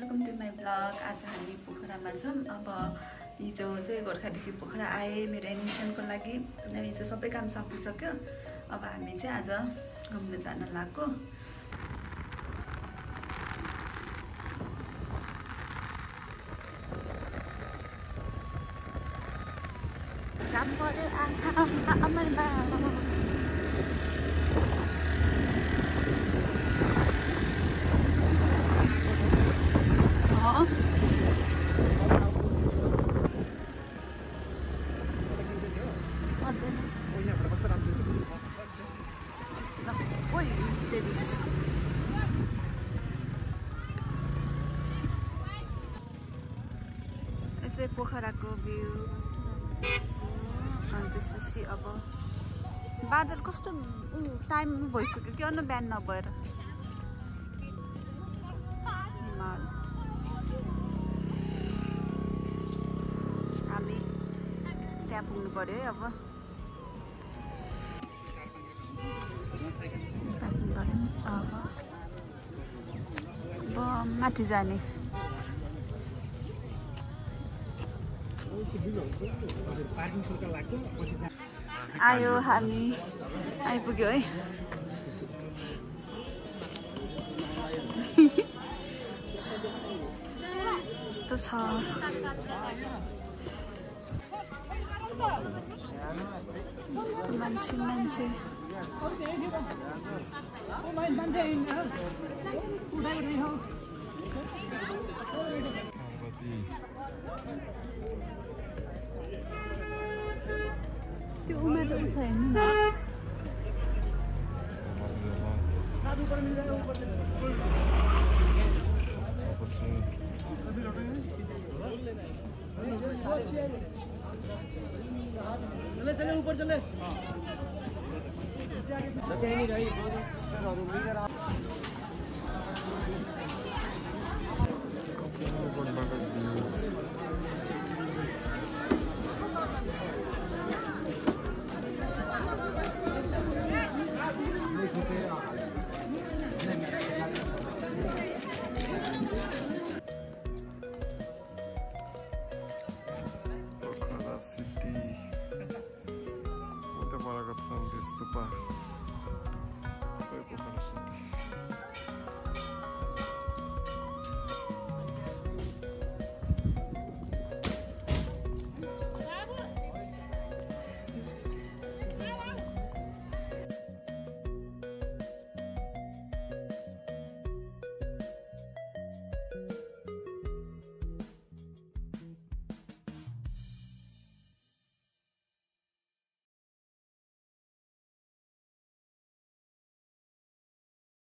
Welcome to my blog. आज हामी पोखरामा छौँ। अब हिजो चाहिँ गोर्खादेखि पोखरा आएँ मेरो एडमिसनको लागि। हिजो सबै काम सकिसक्यो। अब हामी चाहिँ आज घुम्न जान लागेको। काम पर्यो आमामा यसै पोखराको भ्यू अनि त्यसपछि अब बादल कस्तो टाइम भइसक्यो कि अन्त बिहान नभएर हामी त्यहाँ पुग्नु पर्यो है। अब माथि जाने आयो हामी आइपुग्यो है। यस्तो छ यस्तो मान्छे त्यो उमेर छ हेर्नु चले ऊपर चले